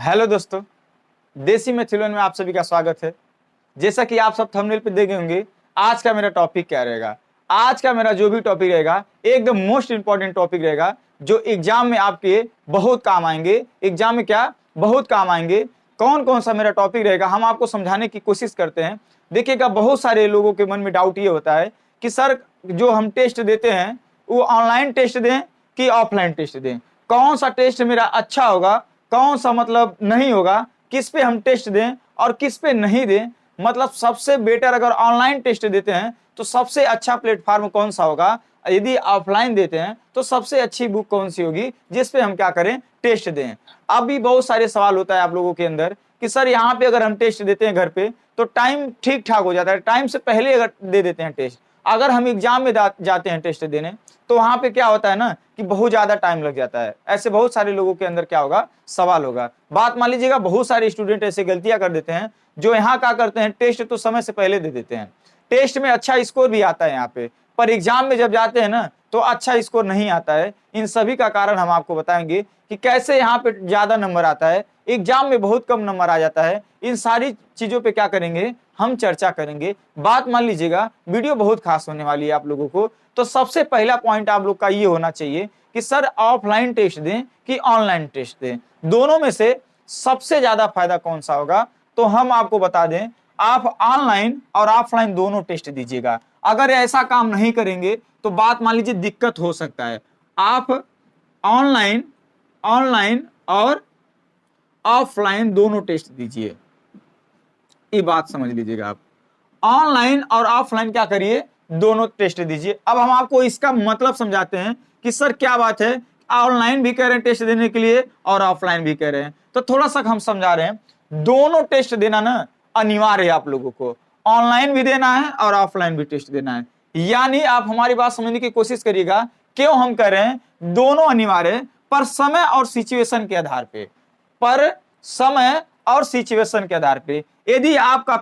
Hello दोस्तों, देसी मैथिलन में आप सभी का स्वागत है। जैसा कि आप सब थंबनेल पे देखे होंगे, आज का मेरा टॉपिक क्या रहेगा। आज का मेरा जो भी टॉपिक रहेगा एकदम मोस्ट इंपॉर्टेंट टॉपिक रहेगा, जो एग्जाम में आपके बहुत काम आएंगे। एग्जाम में क्या बहुत काम आएंगे, कौन कौन सा मेरा टॉपिक रहेगा हम आपको समझाने की कोशिश करते हैं। देखिएगा, बहुत सारे लोगों के मन में डाउट ये होता है कि सर जो हम टेस्ट देते हैं वो ऑनलाइन टेस्ट दें कि ऑफलाइन टेस्ट दें, कौन सा टेस्ट मेरा अच्छा होगा, कौन सा मतलब नहीं होगा, किस पे हम टेस्ट दें और किस पे नहीं दें। मतलब सबसे बेटर अगर ऑनलाइन टेस्ट देते हैं तो सबसे अच्छा प्लेटफॉर्म कौन सा होगा, यदि ऑफलाइन देते हैं तो सबसे अच्छी बुक कौन सी होगी जिस पे हम क्या करें, टेस्ट दें। अभी बहुत सारे सवाल होता है आप लोगों के अंदर कि सर यहाँ पे अगर हम टेस्ट देते हैं घर पे तो टाइम ठीक ठाक हो जाता है, टाइम से पहले अगर दे देते हैं टेस्ट, अगर हम एग्जाम में जाते हैं टेस्ट देने तो वहां पे क्या होता है ना कि बहुत ज्यादा टाइम लग जाता है। ऐसे बहुत सारे लोगों के अंदर क्या होगा, सवाल होगा। बात मान लीजिएगा, बहुत सारे स्टूडेंट ऐसे गलतियां कर देते हैं जो यहाँ क्या करते हैं, टेस्ट तो समय से पहले दे देते हैं, टेस्ट में अच्छा स्कोर भी आता है यहाँ पे, पर एग्जाम में जब जाते हैं ना तो अच्छा स्कोर नहीं आता है। इन सभी का कारण हम आपको बताएंगे कि कैसे यहाँ पे ज्यादा नंबर आता है, एग्जाम में बहुत कम नंबर आ जाता है। इन सारी चीजों पे क्या करेंगे, हम चर्चा करेंगे। बात मान लीजिएगा, वीडियो बहुत खास होने वाली है आप लोगों को। तो सबसे पहला पॉइंट आप लोग का ये होना चाहिए कि सर ऑफलाइन टेस्ट दें कि ऑनलाइन टेस्ट दें, दोनों में से सबसे ज्यादा फायदा कौन सा होगा। तो हम आपको बता दें, आप ऑनलाइन और ऑफलाइन दोनों टेस्ट दीजिएगा। अगर ऐसा काम नहीं करेंगे तो बात मान लीजिए दिक्कत हो सकता है। आप ऑनलाइन ऑनलाइन और ऑफलाइन दोनों टेस्ट दीजिए, ये बात समझ लीजिएगा। आप ऑनलाइन और ऑफलाइन क्या करिए, दोनों टेस्ट दीजिए। अब हम आपको इसका मतलब समझाते हैं कि सर क्या बात है, ऑनलाइन भी कह रहे हैं टेस्ट देने के लिए और ऑफलाइन भी कह रहे हैं। तो थोड़ा सा हम समझा रहे हैं, दोनों टेस्ट देना ना अनिवार्य है आप लोगों को, ऑनलाइन भी देना है और ऑफलाइन भी टेस्ट देना है। यानी आप हमारी बात समझने की कोशिश करिएगा, क्यों हम कह रहे हैं दोनों अनिवार्य है, पर समय और सिचुएशन के आधार पे, पर समय और सिचुएशन के आधार पे। यदि आपका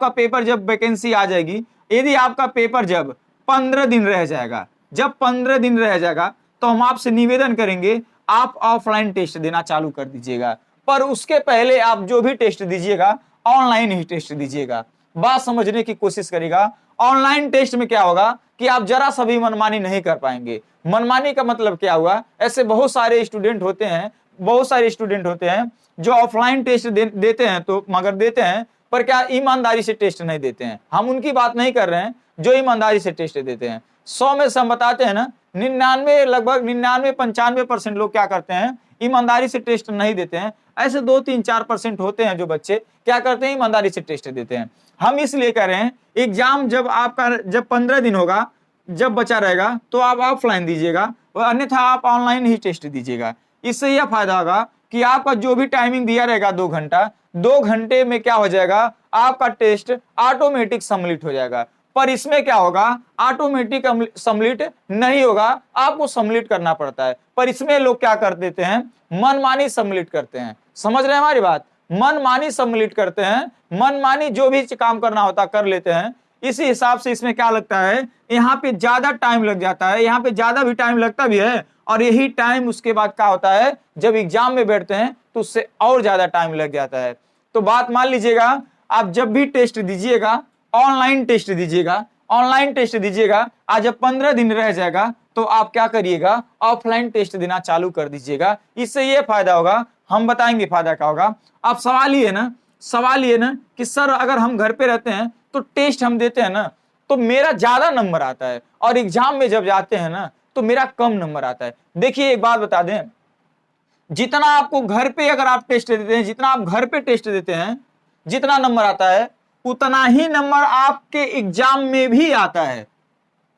पेपर जब वैकेंसी आ जाएगी, यदि आपका पेपर जब 15 दिन रह जाएगा, जब 15 दिन रह जाएगा तो हम आपसे निवेदन करेंगे आप ऑफलाइन टेस्ट देना चालू कर दीजिएगा। पर उसके पहले आप जो भी टेस्ट दीजिएगा ऑनलाइन ही टेस्ट दीजिएगा। बात समझने की कोशिश करिएगा। ऑनलाइन टेस्ट में क्या होगा कि आप जरा सा भी मनमानी नहीं कर पाएंगे। मनमानी का मतलब क्या हुआ, ऐसे बहुत सारे स्टूडेंट होते हैं जो ऑफलाइन टेस्ट देते हैं तो मगर देते हैं, पर क्या ईमानदारी से टेस्ट नहीं देते हैं। हम उनकी बात नहीं कर रहे हैं जो ईमानदारी से टेस्ट देते हैं। 100 में से हम बताते हैं ना, 99 लगभग 95% लोग क्या करते हैं, ईमानदारी से टेस्ट नहीं देते हैं। ऐसे 2-3-4% होते हैं जो बच्चे क्या करते हैं, ईमानदारी से टेस्ट देते हैं। हम इसलिए कह रहे हैं एग्जाम जब आपका 15 दिन होगा, जब बचा रहेगा तो आप ऑफलाइन दीजिएगा, और अन्यथा आप ऑनलाइन ही टेस्ट दीजिएगा। इससे यह फायदा होगा कि आपका जो भी टाइमिंग दिया रहेगा 2 घंटा, 2 घंटे में क्या हो जाएगा, आपका टेस्ट ऑटोमेटिक सबमिट हो जाएगा। पर इसमें क्या होगा, ऑटोमेटिक सबमिट नहीं होगा, आपको सबमिट करना पड़ता है। पर इसमें लोग क्या कर देते हैं, मनमानी सबमिट करते हैं। समझ रहे हैं हमारी बात, मनमानी सबमिट करते हैं, मनमानी जो भी काम करना होता कर लेते हैं। इसी हिसाब से इसमें क्या लगता है, यहाँ पे ज्यादा टाइम लग जाता है, यहाँ पे ज्यादा भी टाइम लगता भी है, और यही टाइम उसके बाद क्या होता है, जब एग्जाम में बैठते हैं तो उससे और ज्यादा टाइम लग जाता है। तो बात मान लीजिएगा, आप जब भी टेस्ट दीजिएगा ऑनलाइन टेस्ट दीजिएगा, ऑनलाइन टेस्ट दीजिएगा। आज जब 15 दिन रह जाएगा तो आप क्या करिएगा, ऑफलाइन टेस्ट देना चालू कर दीजिएगा। इससे ये फायदा होगा, हम बताएंगे फायदा क्या होगा। अब सवाल ये ना कि सर अगर हम घर पे रहते हैं तो टेस्ट हम देते हैं ना तो मेरा ज्यादा नंबर आता है, और एग्जाम में जब जाते हैं ना तो मेरा कम नंबर आता है। देखिए एक बात बता दें, जितना आपको घर पे अगर आप टेस्ट देते हैं, जितना आप घर पे टेस्ट देते हैं, जितना नंबर आता है उतना ही नंबर आपके एग्जाम में भी आता है।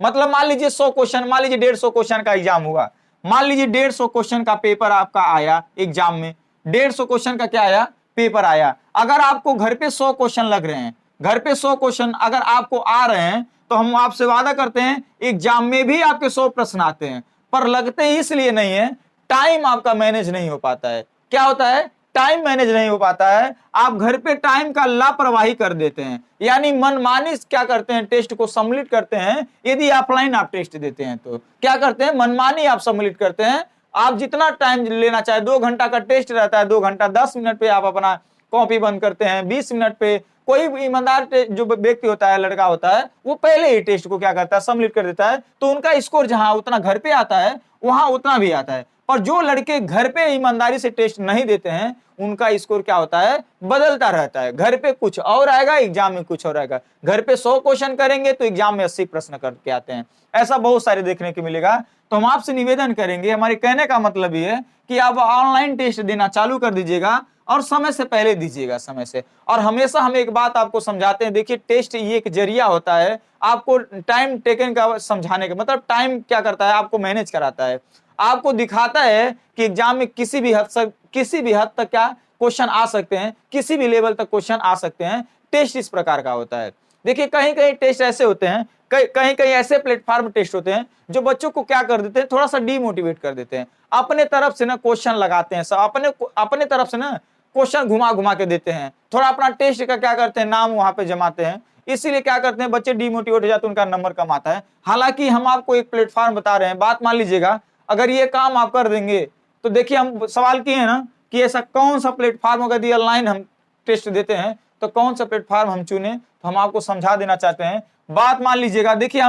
मतलब मान लीजिए 100 क्वेश्चन, मान लीजिए 150 क्वेश्चन का एग्जाम हुआ, मान लीजिए 150 क्वेश्चन का पेपर आपका आया एग्जाम में, 150 क्वेश्चन का क्या आया, पेपर आया। अगर आपको घर पे 100 क्वेश्चन लग रहे हैं, घर पे 100 क्वेश्चन अगर आपको आ रहे हैं, तो हम आपसे वादा करते हैं एग्जाम में भी आपके 100 प्रश्न आते हैं। पर लगते ही इसलिए नहीं है, टाइम आपका मैनेज नहीं हो पाता है। क्या होता है, टाइम मैनेज नहीं हो पाता है, आप घर पे टाइम का लापरवाही कर देते हैं, यानी मनमानी क्या करते हैं, टेस्ट को सबमिट करते हैं। यदि ऑफलाइन आप टेस्ट देते हैं तो क्या करते हैं, मनमानी आप सबमिट करते हैं, आप जितना टाइम लेना चाहे, 2 घंटा का टेस्ट रहता है, 2 घंटा 10 मिनट पे आप अपना कॉपी बंद करते हैं, 20 मिनट पे कोई भी ईमानदार जो व्यक्ति होता है, लड़का होता है, वो पहले ही टेस्ट को क्या करता है, सबमिट कर देता है, तो उनका स्कोर जहां उतना घर पे आता है वहां उतना भी आता है। पर जो लड़के घर पे ईमानदारी से टेस्ट नहीं देते हैं, उनका स्कोर क्या होता है, बदलता रहता है। घर पे कुछ और आएगा, एग्जाम में कुछ और आएगा। घर पे 100 क्वेश्चन करेंगे तो एग्जाम में 80 प्रश्न करके आते हैं। ऐसा बहुत सारे देखने को मिलेगा। तो हम आपसे निवेदन करेंगे, हमारे कहने का मतलब ये है कि आप ऑनलाइन टेस्ट देना चालू कर दीजिएगा और समय से पहले दीजिएगा, समय से। और हमेशा हम एक बात आपको समझाते हैं, देखिए टेस्ट ये एक जरिया होता है आपको टाइम टेकन का समझाने का, मतलब टाइम क्या करता है, आपको मैनेज कराता है, आपको दिखाता है कि एग्जाम में किसी भी हद तक क्या क्वेश्चन आ सकते हैं, किसी भी लेवल तक क्वेश्चन आ सकते हैं। टेस्ट इस प्रकार का होता है। देखिए कहीं कहीं टेस्ट ऐसे होते हैं, कहीं कहीं ऐसे प्लेटफॉर्म टेस्ट होते हैं जो बच्चों को क्या कर देते हैं, थोड़ा सा डीमोटिवेट कर देते हैं। अपने तरफ से ना क्वेश्चन लगाते हैं, सब अपने तरफ से ना क्वेश्चन घुमा घुमा के देते हैं, थोड़ा अपना टेस्ट का क्या करते हैं, नाम वहां पे जमाते हैं। इसीलिए क्या करते हैं, बच्चे डीमोटिवेट हो जाते हैं, उनका नंबर कम आता है। हालांकि हम आपको एक प्लेटफॉर्म बता रहे हैं, बात मान लीजिएगा, अगर ये काम आप कर देंगे तो देखिए हम सवाल किए हैं ना कि ऐसा कौन सा प्लेटफॉर्म, अगर ऑनलाइन हम टेस्ट देते हैं तो कौन सा प्लेटफॉर्म हम चुने, तो हम आपको समझा देना चाहते हैं। बात मान लीजिएगा, देखिए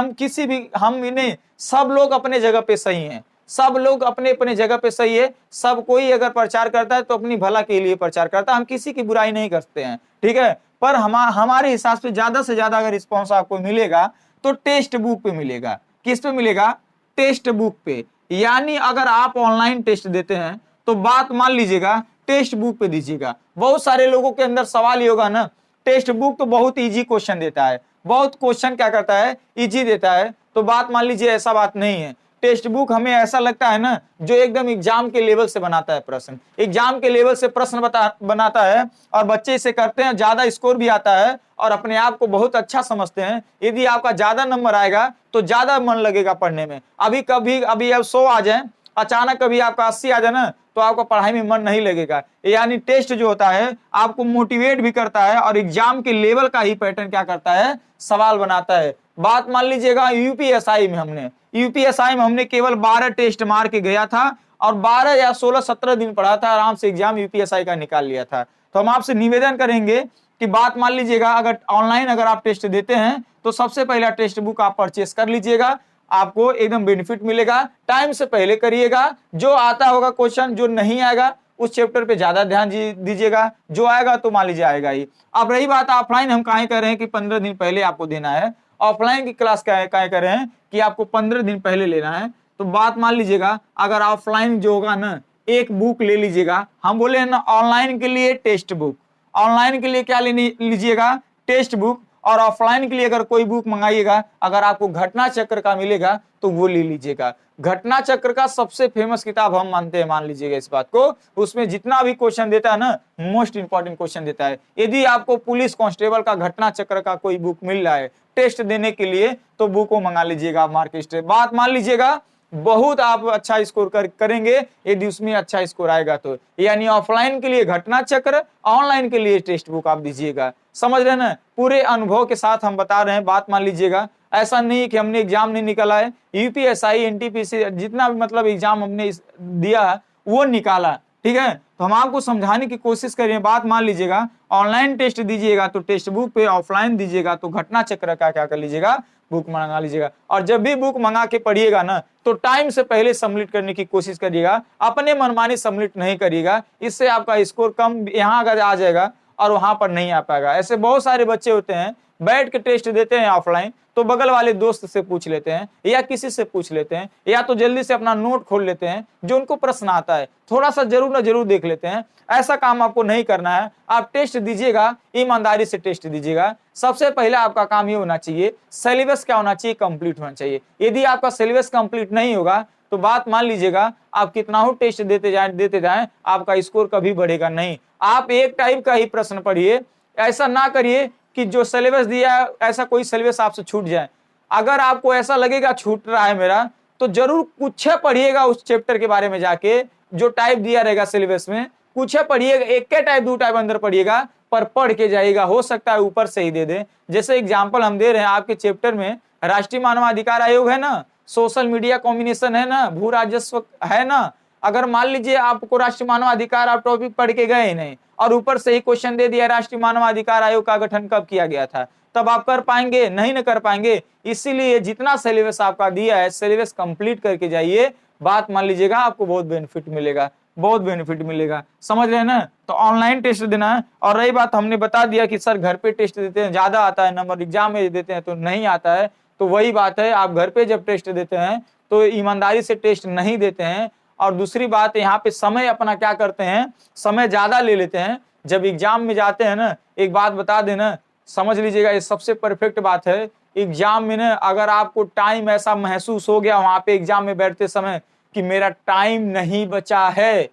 हम इन्हें, सब लोग अपने जगह पे सही हैं, सब लोग अपने अपने जगह पे सही है। सब कोई अगर प्रचार करता है तो अपनी भला के लिए प्रचार करता है, हम किसी की बुराई नहीं करते हैं, ठीक है। पर हमारे हिसाब से ज्यादा अगर रिस्पॉन्स आपको मिलेगा तो टेक्स्ट बुक पे मिलेगा। किस पे मिलेगा, टेक्स्ट बुक पे। यानी अगर आप ऑनलाइन टेस्ट देते हैं तो बात मान लीजिएगा टेक्स्ट बुक पे दीजिएगा। बहुत सारे लोगों के अंदर सवाल ये होगा ना, टेक्स्ट बुक तो बहुत इजी क्वेश्चन देता है, बहुत क्वेश्चन क्या करता है, इजी देता है। तो बात मान लीजिए ऐसा बात नहीं है। टेक्स्ट बुक हमें ऐसा लगता है ना जो एकदम एग्जाम के लेवल से बनाता है प्रश्न, एग्जाम के लेवल से प्रश्न बनाता है, और बच्चे इसे करते हैं, ज्यादा स्कोर भी आता है और अपने आप को बहुत अच्छा समझते हैं। यदि आपका ज्यादा नंबर आएगा तो ज्यादा मन लगेगा पढ़ने में। अभी अब 100 आ जाए, अचानक कभी आपका 80 आ जाए ना, तो आपको पढ़ाई में मन नहीं लगेगा। यानी टेस्ट जो होता है आपको मोटिवेट भी करता है और एग्जाम के लेवल का ही पैटर्न क्या करता है, सवाल बनाता है। बात मान लीजिएगा यूपीएसआई में हमने केवल 12 टेस्ट मार के गया था और 12 या 16-17 दिन पढ़ा था, आराम से एग्जाम यूपीएसआई का निकाल लिया था। तो हम आपसे निवेदन करेंगे कि बात मान लीजिएगा, अगर ऑनलाइन अगर आप टेस्ट देते हैं तो सबसे पहला टेक्स्ट बुक आप परचेस कर लीजिएगा, आपको एकदम बेनिफिट मिलेगा। टाइम से पहले करिएगा, जो आता होगा क्वेश्चन, जो नहीं आएगा उस चैप्टर पे ज्यादा ध्यान दीजिएगा, जो आएगा तो मान लीजिए आएगा ही। अब रही बात ऑफलाइन, हम कहें कर रहे हैं कि 15 दिन पहले आपको देना है, ऑफलाइन की क्लास कहें कर रहे हैं कि आपको 15 दिन पहले लेना है। तो बात मान लीजिएगा, अगर ऑफलाइन जो होगा ना, एक बुक ले लीजिएगा। हम बोले ना ऑनलाइन के लिए टेक्स्ट बुक, ऑनलाइन के लिए क्या लीजिएगा, टेक्स्ट बुक, और ऑफलाइन के लिए अगर कोई बुक मंगाइएगा, अगर आपको घटना चक्र का मिलेगा तो वो ले लीजिएगा। घटना चक्र का सबसे फेमस किताब हम मानते हैं, मान लीजिएगा इस बात को। उसमें जितना भी क्वेश्चन देता है ना, मोस्ट इंपॉर्टेंट क्वेश्चन देता है। यदि आपको पुलिस कांस्टेबल का घटना चक्र का कोई बुक मिल रहा है टेस्ट देने के लिए, तो बुक को मंगा लीजिएगा आप मार्केट से। बात मान लीजिएगा बहुत आप अच्छा स्कोर करेंगे यदि उसमें अच्छा स्कोर आएगा तो। यानी ऑफलाइन के लिए घटना चक्र, ऑनलाइन के लिए टेक्स्ट बुक आप दीजिएगा। समझ रहे ना, पूरे अनुभव के साथ हम बता रहे हैं। बात मान लीजिएगा, ऐसा नहीं है कि हमने एग्जाम नहीं निकाला है, यूपीएसआई एनटीपीसी जितना भी मतलब एग्जाम हमने दिया वो निकाला, ठीक है। तो हम आपको समझाने की कोशिश कर रहे हैं। बात मान लीजिएगा, ऑनलाइन टेस्ट दीजिएगा तो टेक्स्ट बुक पे, ऑफलाइन दीजिएगा तो घटना चक्र का क्या कर लीजिएगा, बुक मंगा लीजिएगा। और जब भी बुक मंगा के पढ़िएगा ना, तो टाइम से पहले सबमिट करने की कोशिश करिएगा, अपने मनमानी सबमिट नहीं करिएगा। इससे आपका स्कोर कम यहाँ अगर आ जाएगा और वहां पर नहीं आ पाएगा। ऐसे बहुत सारे बच्चे होते हैं बैठ के टेस्ट देते हैं ऑफलाइन, तो बगल वाले दोस्त से पूछ लेते हैं या किसी से पूछ लेते हैं, या तो जल्दी से अपना नोट खोल लेते हैं, जो उनको प्रश्न आता है थोड़ा सा जरूर ना जरूर देख लेते हैं। ऐसा काम आपको नहीं करना है। आप टेस्ट दीजिएगा, ईमानदारी से टेस्ट दीजिएगा। सबसे पहले आपका काम ये होना चाहिए, सिलेबस क्या होना चाहिए, कंप्लीट होना चाहिए। यदि आपका सिलेबस कंप्लीट नहीं होगा तो बात मान लीजिएगा, आप कितना हो टेस्ट देते जाएं, आपका स्कोर कभी बढ़ेगा नहीं। आप एक टाइप का ही प्रश्न पढ़िए, ऐसा ना करिए कि जो सिलेबस दिया है ऐसा कोई सिलेबस आपसे छूट जाए। अगर आपको ऐसा लगेगा छूट रहा है मेरा, तो जरूर कुछ पढ़िएगा उस चैप्टर के बारे में जाके, जो टाइप दिया रहेगा सिलेबस में कुछ पढ़िएगा। एक के टाइप 2 टाइप अंदर पढ़िएगा, पर पढ़ के जाइएगा। हो सकता है ऊपर से ही दे दे। जैसे एग्जाम्पल हम दे रहे हैं, आपके चैप्टर में राष्ट्रीय मानवाधिकार आयोग है ना, सोशल मीडिया कॉम्बिनेशन है ना, भू राजस्व है ना, अगर मान लीजिए आपको राष्ट्रीय मानवाधिकार आप टॉपिक पढ़ के गए ही नहीं और ऊपर से ही क्वेश्चन दे दिया राष्ट्रीय मानवाधिकार आयोग का गठन कब किया गया था, तब आप कर पाएंगे? नहीं न कर पाएंगे। इसीलिए जितना सिलेबस आपका दिया है सिलेबस कंप्लीट करके जाइए, बात मान लीजिएगा आपको बहुत बेनिफिट मिलेगा, बहुत बेनिफिट मिलेगा। समझ रहे हैं ना? तो ऑनलाइन टेस्ट देना है। और रही बात, हमने बता दिया कि सर घर पे टेस्ट देते हैं ज्यादा आता है नंबर, एग्जाम में देते हैं तो नहीं आता है, तो वही बात है, आप घर पे जब टेस्ट देते हैं तो ईमानदारी से टेस्ट नहीं देते हैं। और दूसरी बात, यहाँ पे समय अपना क्या करते हैं, समय ज्यादा ले लेते हैं। जब एग्जाम में जाते हैं ना, एक बात बता देना, समझ लीजिएगा, ये सबसे परफेक्ट बात है। एग्जाम में ना अगर आपको टाइम ऐसा महसूस हो गया वहां पे एग्जाम में बैठते समय कि मेरा टाइम नहीं बचा है,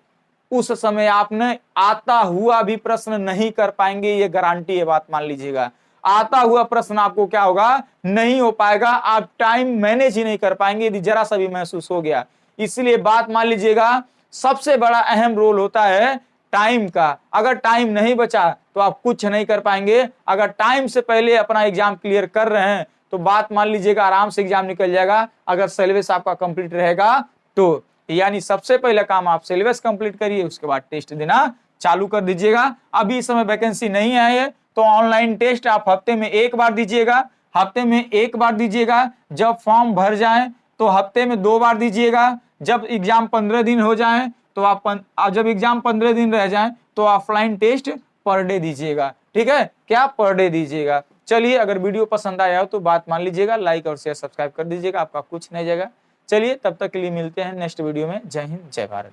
उस समय आपने आता हुआ भी प्रश्न नहीं कर पाएंगे, ये गारंटी है, बात मान लीजिएगा। आता हुआ प्रश्न आपको क्या होगा, नहीं हो पाएगा, आप टाइम मैनेज ही नहीं कर पाएंगे यदि जरा सा भी महसूस हो गया। इसलिए बात मान लीजिएगा, सबसे बड़ा अहम रोल होता है टाइम का। अगर टाइम नहीं बचा तो आप कुछ नहीं कर पाएंगे। अगर टाइम से पहले अपना एग्जाम क्लियर कर रहे हैं तो बात मान लीजिएगा आराम से एग्जाम निकल जाएगा, अगर सिलेबस आपका कंप्लीट रहेगा तो। यानी सबसे पहला काम आप सिलेबस कंप्लीट करिए, उसके बाद टेस्ट देना चालू कर दीजिएगा। अभी इस समय वैकेंसी नहीं आई है तो ऑनलाइन टेस्ट आप हफ्ते में एक बार दीजिएगा, हफ्ते में एक बार दीजिएगा। जब फॉर्म भर जाए तो हफ्ते में 2 बार दीजिएगा। जब एग्जाम 15 दिन हो जाए तो जब एग्जाम 15 दिन रह जाए तो ऑफलाइन टेस्ट पर डे दीजिएगा। ठीक है, क्या पर डे दीजिएगा। चलिए, अगर वीडियो पसंद आया हो तो बात मान लीजिएगा, लाइक और शेयर सब्सक्राइब कर दीजिएगा, आपका कुछ नहीं जाएगा। चलिए, तब तक के लिए मिलते हैं नेक्स्ट वीडियो में। जय हिंद, जय भारत।